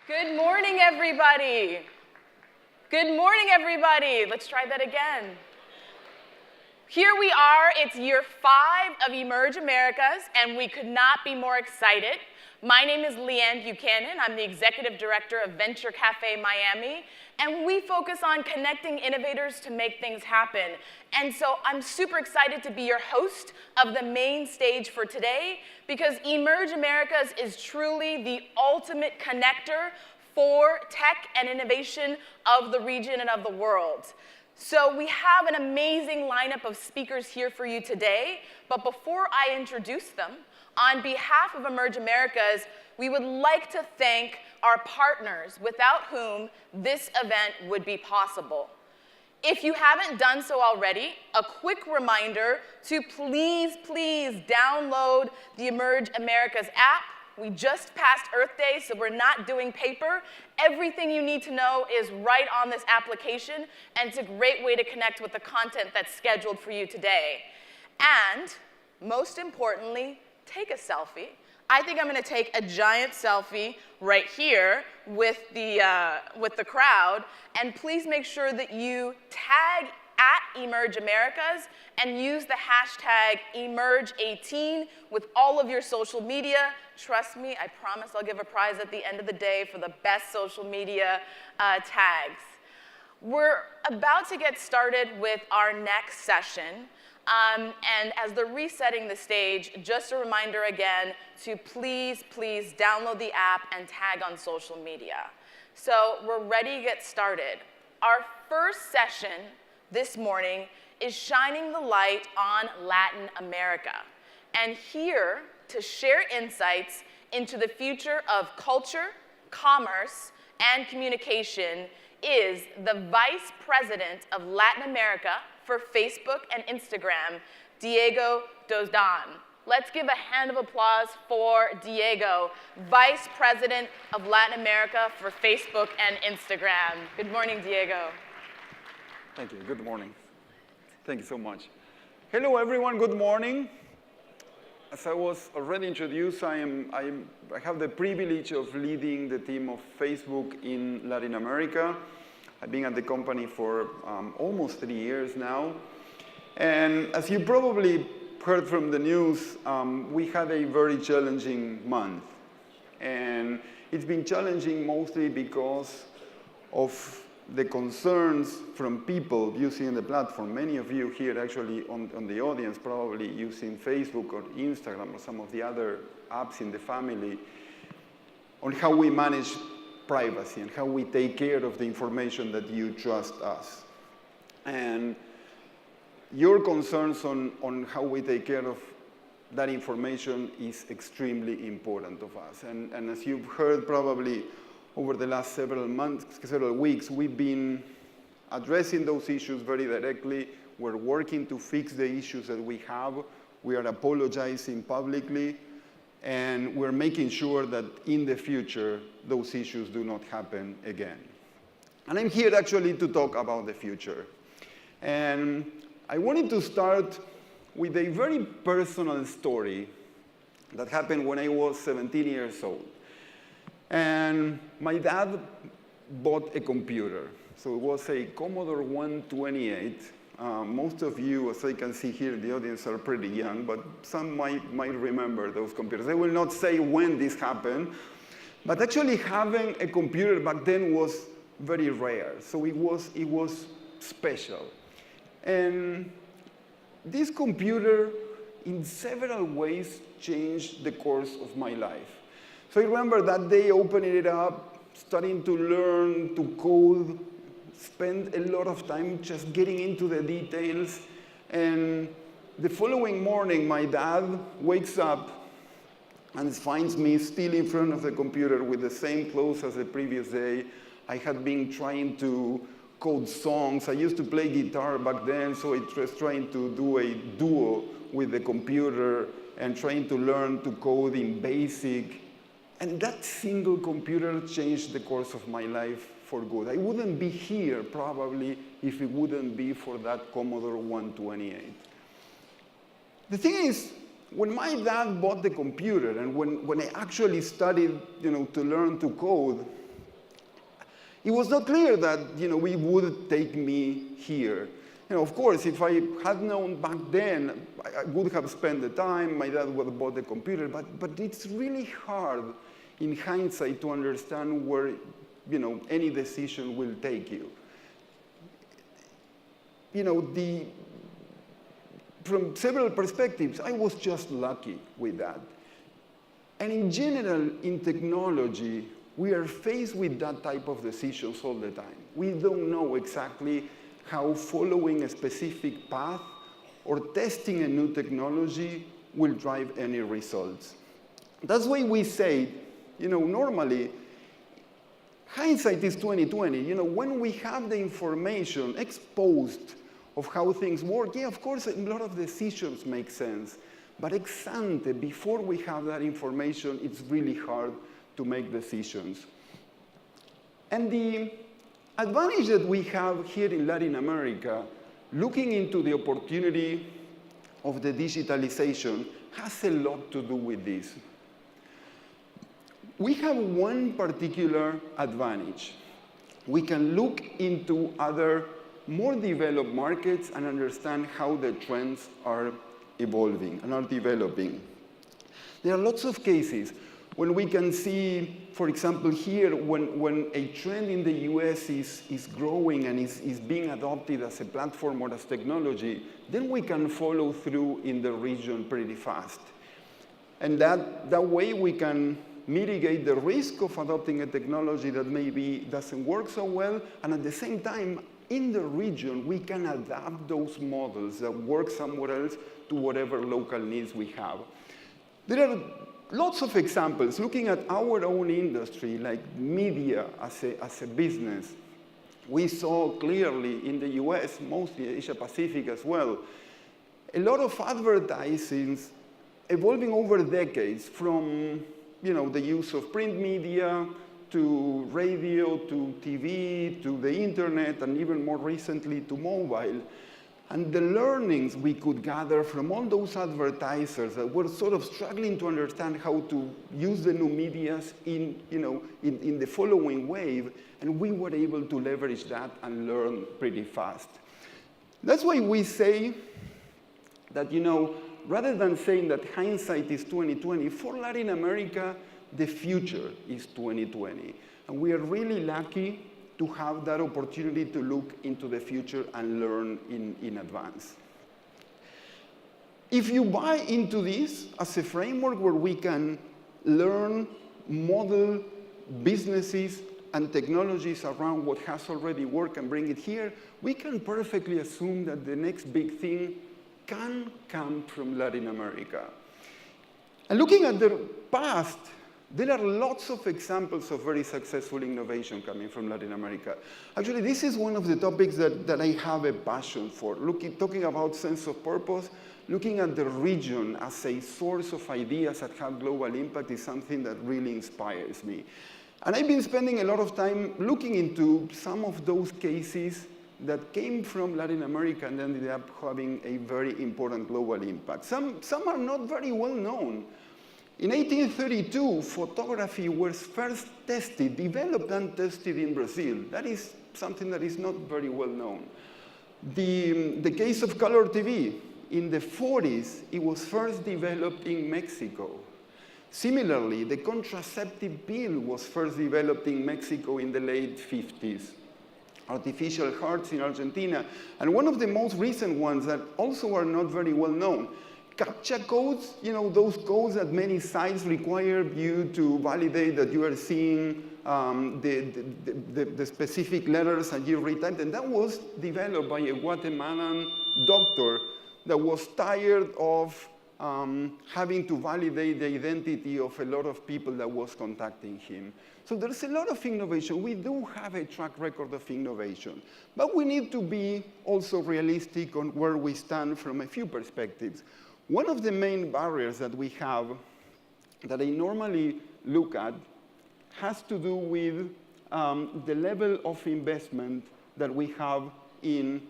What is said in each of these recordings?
Good morning, everybody. Good morning, everybody. Let's try that again. Here we are. It's year 5 of eMerge Americas, and we could not be more excited. My name is Leanne Buchanan. I'm the Executive Director of Venture Cafe Miami, and we focus on connecting innovators to make things happen. And so I'm super excited to be your host of the main stage for today, because eMerge Americas is truly the ultimate connector for tech and innovation of the region and of the world. So we have an amazing lineup of speakers here for you today, but before I introduce them, on behalf of eMerge Americas, we would like to thank our partners without whom this event would be possible. If you haven't done so already, a quick reminder to please download the eMerge Americas app. We just passed Earth Day, so we're not doing paper. Everything you need to know is right on this application, and it's a great way to connect with the content that's scheduled for you today. And most importantly, take a selfie. I think I'm going to take a giant selfie right here with the crowd, and please make sure that you tag at eMerge Americas and use the hashtag eMerge18 with all of your social media. Trust me, I promise I'll give a prize at the end of the day for the best social media tags. We're about to get started with our next session. And as they're resetting the stage, just a reminder again to please download the app and tag on social media. So we're ready to get started. Our first session this morning is shining the light on Latin America. And here to share insights into the future of culture, commerce, and communication is the Vice President of Latin America for Facebook and Instagram, Diego Dzodan. Let's give a hand of applause for Diego, Vice President of Latin America for Facebook and Instagram. Good morning, Diego. Thank you. Good morning. Thank you so much. Hello, everyone. Good morning. As I was already introduced, I have the privilege of leading the team of Facebook in Latin America. I've been at the company for almost 3 years now. And as you probably heard from the news, we had a very challenging month. And it's been challenging mostly because of the concerns from people using the platform. Many of you here actually on the audience probably using Facebook or Instagram or some of the other apps in the family on how we manage privacy and how we take care of the information that you trust us. And your concerns on how we take care of that information is extremely important of us. And as you've heard probably over the last several months, several weeks, we've been addressing those issues very directly. We're working to fix the issues that we have. We are apologizing publicly. And we're making sure that in the future, those issues do not happen again. And I'm here actually to talk about the future. And I wanted to start with a very personal story that happened when I was 17 years old. And my dad bought a computer. So it was a Commodore 128. Most of you, as I can see here in the audience, are pretty young, but some might remember those computers. I will not say when this happened, but actually having a computer back then was very rare. So it was special. And this computer, in several ways, changed the course of my life. So I remember that day opening it up, starting to learn to code, spend a lot of time just getting into the details. And the following morning, my dad wakes up and finds me still in front of the computer with the same clothes as the previous day. I had been trying to code songs. I used to play guitar back then, so I was trying to do a duo with the computer and trying to learn to code in BASIC. And that single computer changed the course of my life for good. I wouldn't be here, probably, if it wouldn't be for that Commodore 128. The thing is, when my dad bought the computer and when I actually started to learn to code, It was not clear that we would take me here. Of course, if I had known back then, I would have spent the time, my dad would have bought the computer, but it's really hard in hindsight to understand where any decision will take you. From several perspectives, I was just lucky with that. And in general, in technology, we are faced with that type of decisions all the time. We don't know exactly how following a specific path or testing a new technology will drive any results. That's why we say, normally, hindsight is 20/20. When we have the information exposed of how things work, yeah, of course, a lot of decisions make sense. But ex ante, before we have that information, it's really hard to make decisions. And the advantage that we have here in Latin America, looking into the opportunity of the digitalization, has a lot to do with this. We have one particular advantage. We can look into other more developed markets and understand how the trends are evolving and are developing. There are lots of cases when we can see, for example, here, when a trend in the US is growing and is being adopted as a platform or as technology, then we can follow through in the region pretty fast. And that way we can mitigate the risk of adopting a technology that maybe doesn't work so well, and at the same time, in the region, we can adapt those models that work somewhere else to whatever local needs we have. There are lots of examples looking at our own industry, like media as a business. We saw clearly in the US, mostly Asia Pacific as well, a lot of advertising evolving over decades from the use of print media to radio, to TV, to the internet, and even more recently to mobile. And the learnings we could gather from all those advertisers that were sort of struggling to understand how to use the new medias in the following wave, and we were able to leverage that and learn pretty fast. That's why we say that, rather than saying that hindsight is 20/20, for Latin America, the future is 20/20. And we are really lucky to have that opportunity to look into the future and learn in advance. If you buy into this as a framework where we can learn, model businesses and technologies around what has already worked and bring it here, we can perfectly assume that the next big thing can come from Latin America. And looking at the past, there are lots of examples of very successful innovation coming from Latin America. Actually, this is one of the topics that I have a passion for. Talking about sense of purpose, looking at the region as a source of ideas that have global impact is something that really inspires me. And I've been spending a lot of time looking into some of those cases that came from Latin America and ended up having a very important global impact. Some are not very well known. In 1832, photography was first developed and tested in Brazil. That is something that is not very well known. The case of color TV, in the 40s, it was first developed in Mexico. Similarly, the contraceptive pill was first developed in Mexico in the late 50s. Artificial hearts in Argentina. And one of the most recent ones that also are not very well known, CAPTCHA codes, those codes that many sites require you to validate that you are seeing the specific letters and you retype them. That was developed by a Guatemalan doctor that was tired of having to validate the identity of a lot of people that was contacting him. So there's a lot of innovation. We do have a track record of innovation. But we need to be also realistic on where we stand from a few perspectives. One of the main barriers that we have that I normally look at has to do with the level of investment that we have in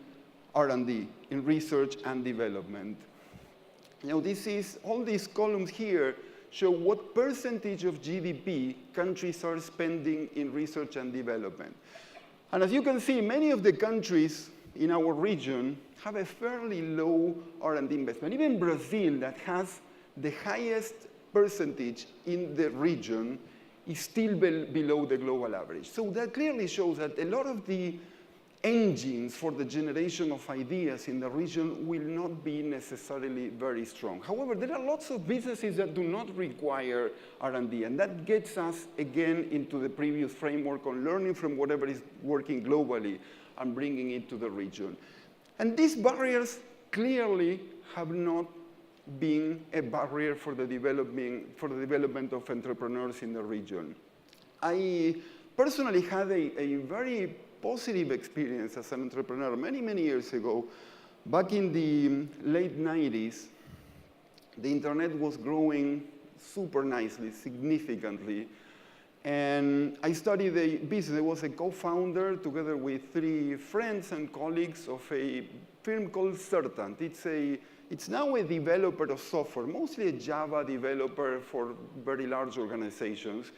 R&D, in research and development. All these columns here show what percentage of GDP countries are spending in research and development. And as you can see, many of the countries in our region have a fairly low R&D investment. Even Brazil, that has the highest percentage in the region, is still below the global average. So that clearly shows that a lot of the engines for the generation of ideas in the region will not be necessarily very strong. However, there are lots of businesses that do not require R&D, and that gets us again into the previous framework on learning from whatever is working globally and bringing it to the region. And these barriers clearly have not been a barrier for the development of entrepreneurs in the region. I personally had a very positive experience as an entrepreneur many, many years ago. Back in the late 90s, the internet was growing super nicely, significantly. And I studied a business. I was a co-founder together with 3 friends and colleagues of a firm called Certant. It's now a developer of software, mostly a Java developer for very large organizations.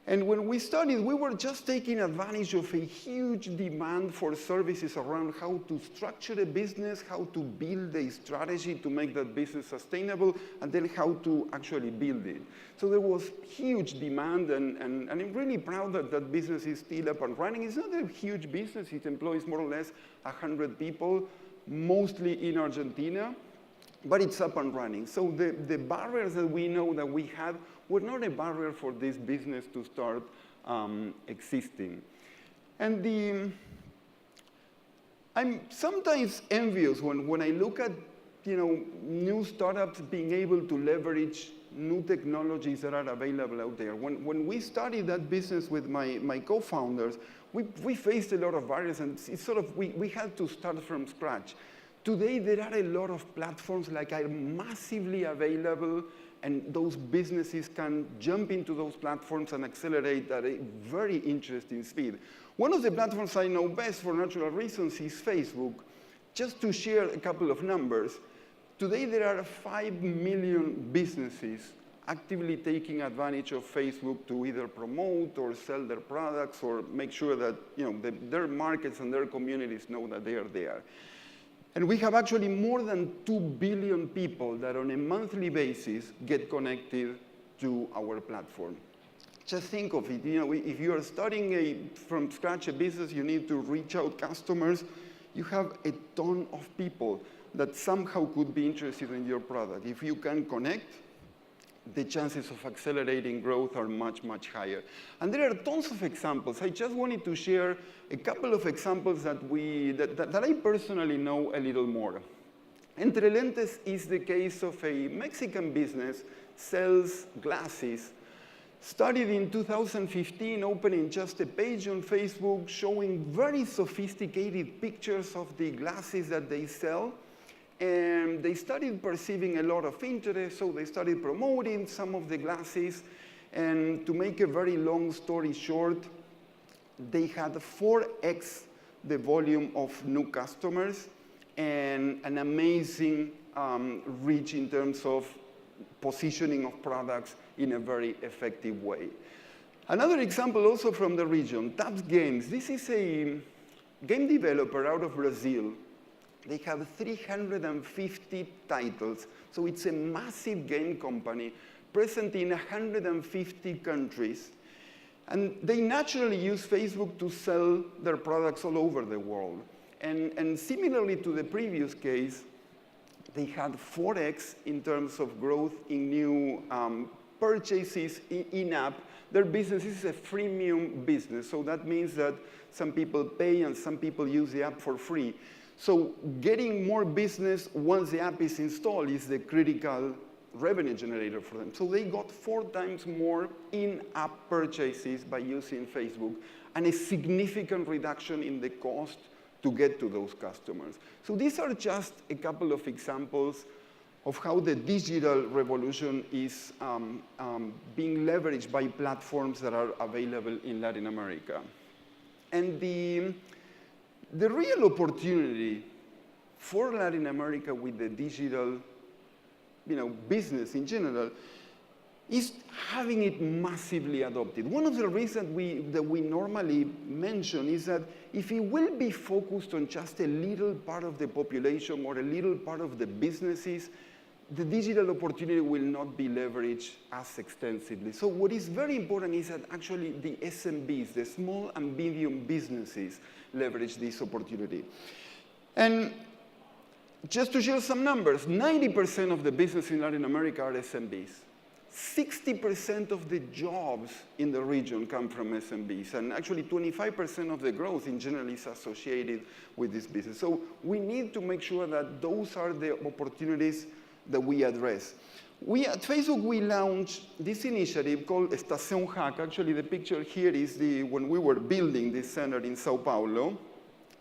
And when we started, we were just taking advantage of a huge demand for services around how to structure a business, how to build a strategy to make that business sustainable, and then how to actually build it. So there was huge demand, and I'm really proud that that business is still up and running. It's not a huge business. It employs more or less 100 people, mostly in Argentina, but it's up and running. So the barriers that we know that we had were not a barrier for this business to start existing. And I'm sometimes envious when I look at new startups being able to leverage new technologies that are available out there. When we started that business with my co-founders, we faced a lot of barriers, and it's sort of, we had to start from scratch. Today, there are a lot of platforms that are massively available, and those businesses can jump into those platforms and accelerate at a very interesting speed. One of the platforms I know best for natural reasons is Facebook. Just to share a couple of numbers, today there are 5 million businesses actively taking advantage of Facebook to either promote or sell their products or make sure that their markets and their communities know that they are there. And we have actually more than 2 billion people that on a monthly basis get connected to our platform. Just think of it, if you are starting from scratch a business, you need to reach out customers. You have a ton of people that somehow could be interested in your product. If you can connect, the chances of accelerating growth are much, much higher. And there are tons of examples. I just wanted to share a couple of examples that I personally know a little more. Entre Lentes is the case of a Mexican business, sells glasses, started in 2015, opening just a page on Facebook, showing very sophisticated pictures of the glasses that they sell. And they started perceiving a lot of interest, so they started promoting some of the glasses. And to make a very long story short, they had 4x the volume of new customers and an amazing reach in terms of positioning of products in a very effective way. Another example also from the region, Tabs Games. This is a game developer out of Brazil. They have 350 titles, so it's a massive game company present in 150 countries. And they naturally use Facebook to sell their products all over the world. And similarly to the previous case, they had 4x in terms of growth in new purchases in-app. Their business is a freemium business, so that means that some people pay and some people use the app for free. So getting more business once the app is installed is the critical revenue generator for them. So they got 4 times more in-app purchases by using Facebook and a significant reduction in the cost to get to those customers. So these are just a couple of examples of how the digital revolution is being leveraged by platforms that are available in Latin America. And the real opportunity for Latin America with the digital business in general is having it massively adopted. One of the reasons that we normally mention is that if it will be focused on just a little part of the population or a little part of the businesses, the digital opportunity will not be leveraged as extensively. So what is very important is that actually the SMBs, the small and medium businesses, leverage this opportunity. And just to share some numbers, 90% of the business in Latin America are SMBs. 60% of the jobs in the region come from SMBs, and actually 25% of the growth in general is associated with this business. So we need to make sure that those are the opportunities that we address. At Facebook, we launched this initiative called Estación Hack. Actually, the picture here is when we were building this center in Sao Paulo.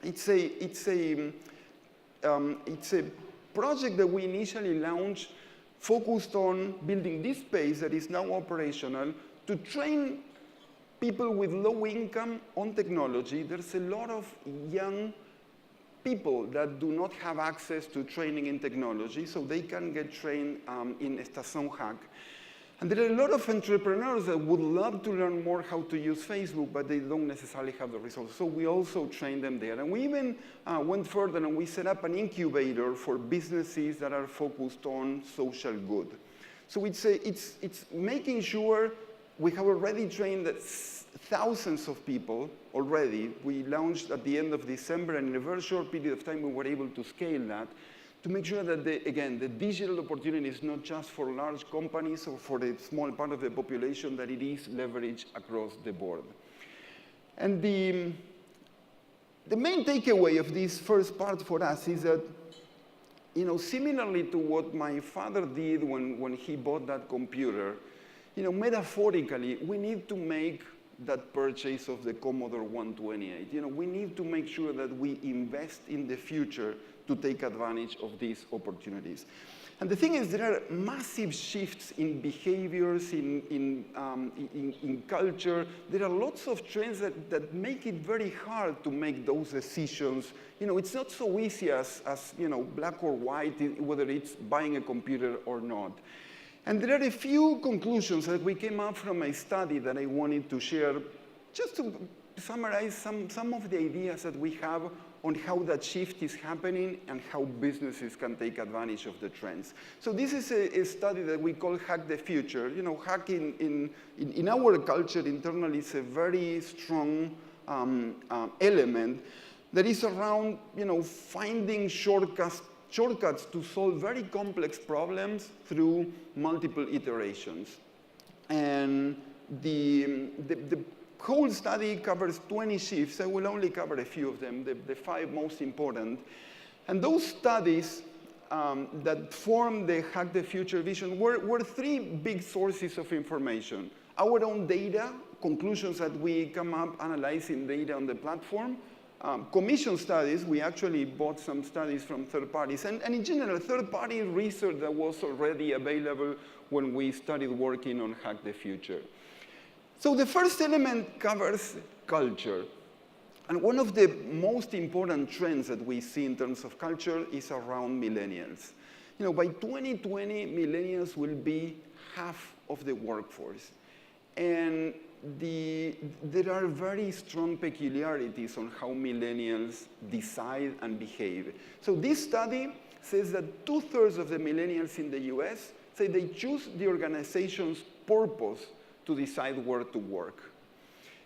It's a project that we initially launched focused on building this space that is now operational to train people with low income on technology. There's a lot of young people that do not have access to training in technology, so they can get trained in Estación Hack. And there are a lot of entrepreneurs that would love to learn more how to use Facebook, but they don't necessarily have the resources. So we also train them there. And we even went further and we set up an incubator for businesses that are focused on social good. So it's making sure we have already trained thousands of people already. We launched at the end of December, and in a very short period of time, we were able to scale that to make sure that, the digital opportunity is not just for large companies or for the small part of the population, that it is leveraged across the board. And the main takeaway of this first part for us is that, similarly to what my father did when he bought that computer, metaphorically, we need to make that purchase of the Commodore 128. We need to make sure that we invest in the future to take advantage of these opportunities. And the thing is, there are massive shifts in behaviors, in culture. There are lots of trends that make it very hard to make those decisions. It's not so easy as black or white, whether it's buying a computer or not. And there are a few conclusions that we came up from a study that I wanted to share, just to summarize some of the ideas that we have on how that shift is happening and how businesses can take advantage of the trends. So this is a study that we call Hack the Future. Hack in our culture internally is a very strong element that is around, finding shortcuts to solve very complex problems through multiple iterations. And the whole study covers 20 shifts. I will only cover a few of them, the 5 most important. And those studies that form the Hack the Future vision were 3 big sources of information. Our own data, conclusions that we come up analyzing data on the platform. Commission studies, we actually bought some studies from third parties. And in general, third-party research that was already available when we started working on Hack the Future. So the first element covers culture. And one of the most important trends that we see in terms of culture is around millennials. By 2020, millennials will be half of the workforce. And there are very strong peculiarities on how millennials decide and behave. So this study says that 2/3 of the millennials in the US say they choose the organization's purpose to decide where to work.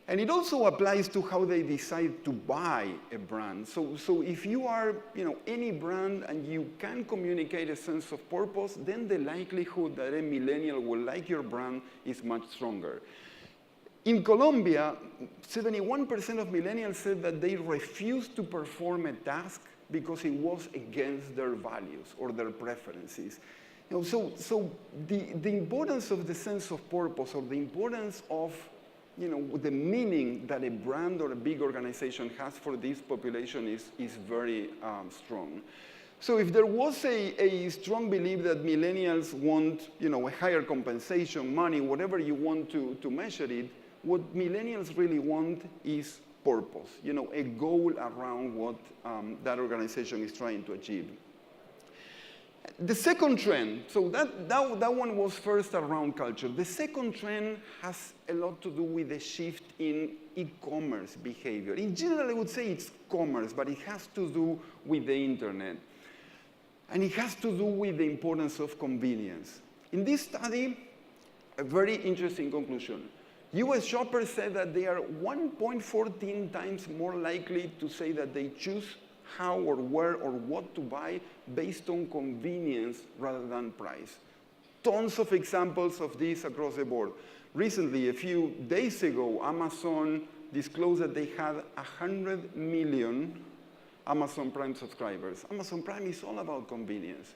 And it also applies to how they decide to buy a brand. So if you are any brand and you can communicate a sense of purpose, then the likelihood that a millennial will like your brand is much stronger. In Colombia, 71% of millennials said that they refused to perform a task because it was against their values or their preferences. So the importance of the sense of purpose, or the importance of the meaning that a brand or a big organization has for this population is very strong. So if there was a strong belief that millennials want a higher compensation, money, whatever you want to measure it, what millennials really want is purpose, a goal around what that organization is trying to achieve. The second trend, so that one was first around culture. The second trend has a lot to do with the shift in e-commerce behavior. In general, I would say it's commerce, but it has to do with the internet. And it has to do with the importance of convenience. In this study, a very interesting conclusion. US shoppers said that they are 1.14 times more likely to say that they choose how or where or what to buy based on convenience rather than price. Tons of examples of this across the board. Recently, a few days ago, Amazon disclosed that they had 100 million Amazon Prime subscribers. Amazon Prime is all about convenience.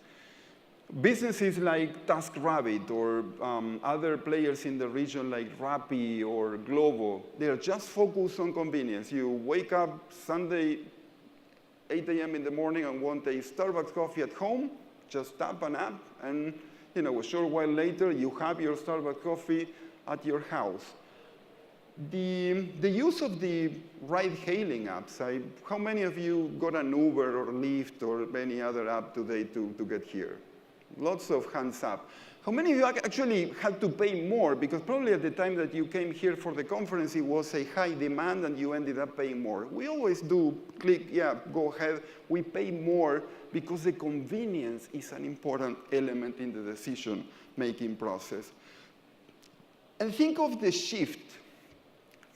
Businesses like TaskRabbit or other players in the region like Rappi or Glovo, they are just focused on convenience. You wake up Sunday, 8 a.m. in the morning and want a Starbucks coffee at home, just tap an app, and a short while later, you have your Starbucks coffee at your house. The use of the ride-hailing apps, how many of you got an Uber or Lyft or any other app today to get here? Lots of hands up. How many of you actually had to pay more? Because probably at the time that you came here for the conference, it was a high demand and you ended up paying more. We always do click, yeah, go ahead. We pay more because the convenience is an important element in the decision-making process. And think of the shift.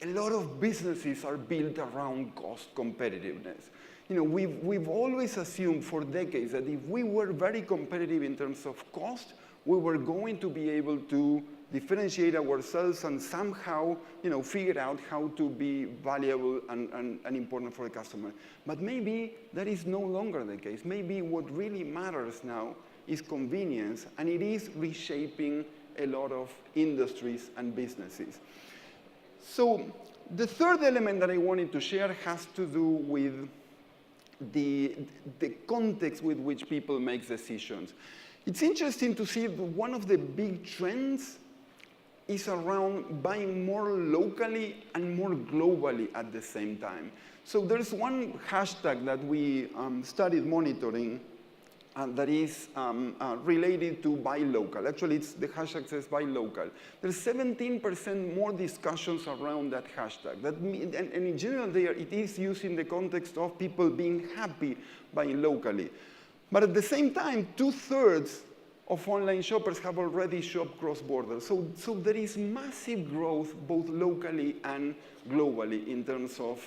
A lot of businesses are built around cost competitiveness. We've always assumed for decades that if we were very competitive in terms of cost, we were going to be able to differentiate ourselves and somehow, figure out how to be valuable and important for the customer. But maybe that is no longer the case. Maybe what really matters now is convenience, and it is reshaping a lot of industries and businesses. So the third element that I wanted to share has to do with the context with which people make decisions. It's interesting to see that one of the big trends is around buying more locally and more globally at the same time. So there's one hashtag that we started monitoring that is related to buy local. Actually, the hashtag says buy local. There's 17% more discussions around that hashtag. And in general, it is used in the context of people being happy buying locally. But at the same time, 2/3 of online shoppers have already shopped cross-border. So there is massive growth both locally and globally in terms of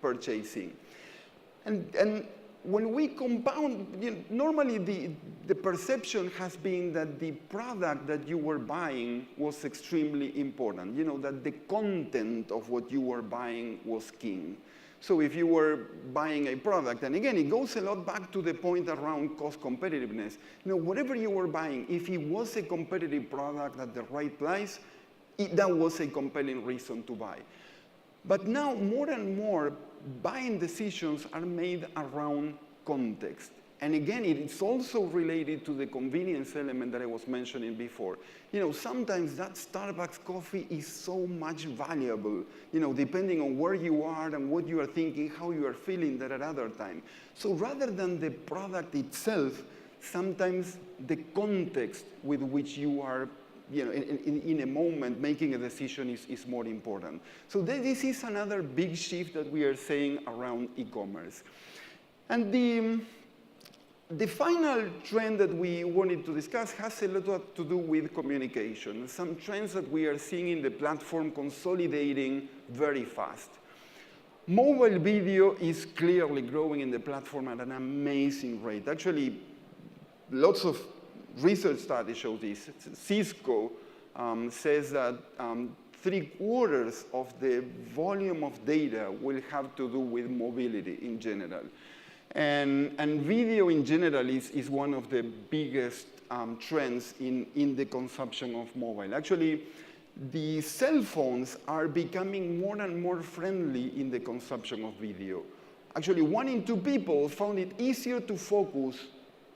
purchasing. And when we compound, normally the perception has been that the product that you were buying was extremely important, that the content of what you were buying was king. So if you were buying a product, and again, it goes a lot back to the point around cost competitiveness. Whatever you were buying, if it was a competitive product at the right price, that was a compelling reason to buy. But now, more and more, buying decisions are made around context. And again, it's also related to the convenience element that I was mentioning before. Sometimes that Starbucks coffee is so much valuable, depending on where you are and what you are thinking, how you are feeling at another time. So rather than the product itself, sometimes the context with which you are in a moment making a decision is more important. So this is another big shift that we are seeing around e-commerce. And the final trend that we wanted to discuss has a lot to do with communication. Some trends that we are seeing in the platform consolidating very fast. Mobile video is clearly growing in the platform at an amazing rate. Actually, lots of research studies show this. Cisco says that 3/4 of the volume of data will have to do with mobility in general. And video in general is one of the biggest trends in the consumption of mobile. Actually, the cell phones are becoming more and more friendly in the consumption of video. Actually, 1 in 2 people found it easier to focus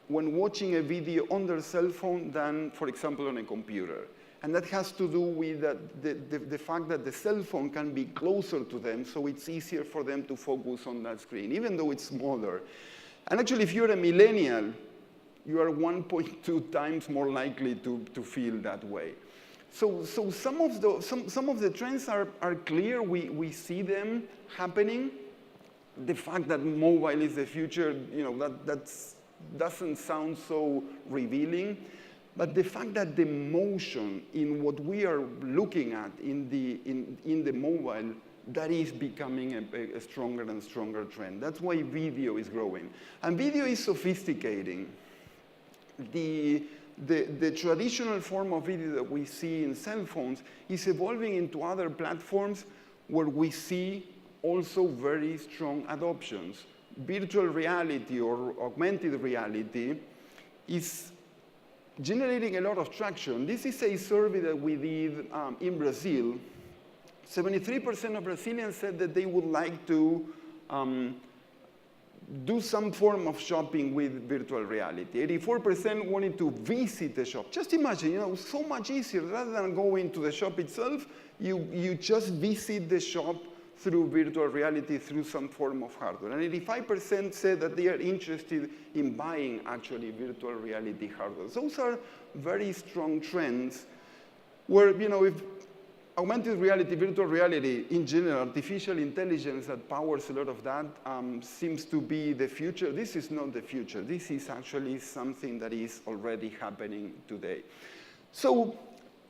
when watching a video on their cell phone than, for example, on a computer. And that has to do with the fact that the cell phone can be closer to them, so it's easier for them to focus on that screen, even though it's smaller. And actually, if you're a millennial, you are 1.2 times more likely to feel that way. So some of the trends are clear. We see them happening. The fact that mobile is the future, that doesn't sound so revealing. But the fact that the motion in what we are looking at in the mobile, that is becoming a stronger and stronger trend. That's why video is growing. And video is sophisticating. The traditional form of video that we see in cell phones is evolving into other platforms where we see also very strong adoptions. Virtual reality or augmented reality is generating a lot of traction. This is a survey that we did in Brazil. 73% of Brazilians said that they would like to do some form of shopping with virtual reality. 84% wanted to visit the shop. Just imagine, so much easier. Rather than going to the shop itself, you just visit the shop through virtual reality, through some form of hardware. And 85% said that they are interested in buying, actually, virtual reality hardware. Those are very strong trends where, if augmented reality, virtual reality, in general, artificial intelligence that powers a lot of that seems to be the future. This is not the future. This is actually something that is already happening today. So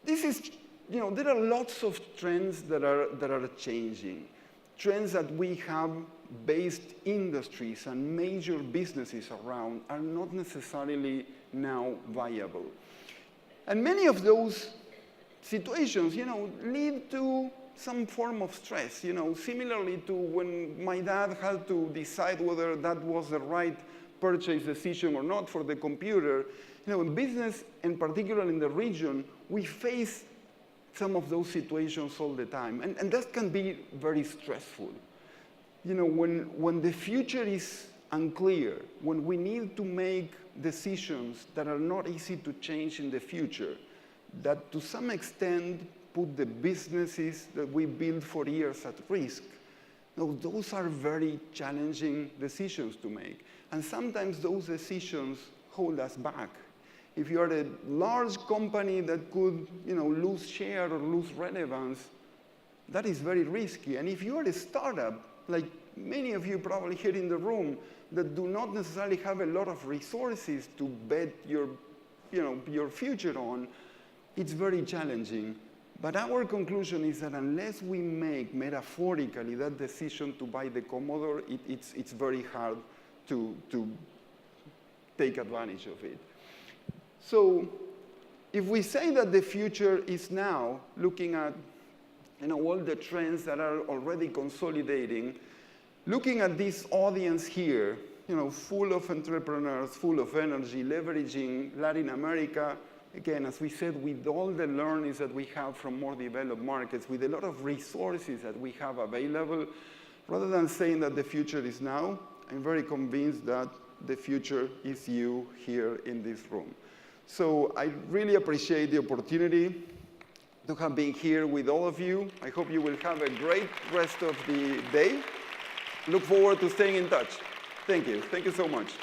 this is, there are lots of trends that are changing. Trends that we have based industries and major businesses around are not necessarily now viable. And many of those situations, lead to some form of stress, similarly to when my dad had to decide whether that was the right purchase decision or not for the computer. In business, and particularly in the region, we face some of those situations all the time. And that can be very stressful. When the future is unclear, when we need to make decisions that are not easy to change in the future, that to some extent put the businesses that we built for years at risk. Those are very challenging decisions to make. And sometimes those decisions hold us back. If you are a large company that could lose share or lose relevance, that is very risky. And if you are a startup, like many of you probably here in the room, that do not necessarily have a lot of resources to bet your future on, it's very challenging. But our conclusion is that unless we make, metaphorically, that decision to buy the Commodore, it's very hard to take advantage of it. So if we say that the future is now, looking at all the trends that are already consolidating, looking at this audience here, full of entrepreneurs, full of energy, leveraging Latin America, again, as we said, with all the learnings that we have from more developed markets, with a lot of resources that we have available, rather than saying that the future is now, I'm very convinced that the future is you here in this room. So I really appreciate the opportunity to have been here with all of you. I hope you will have a great rest of the day. Look forward to staying in touch. Thank you. Thank you so much.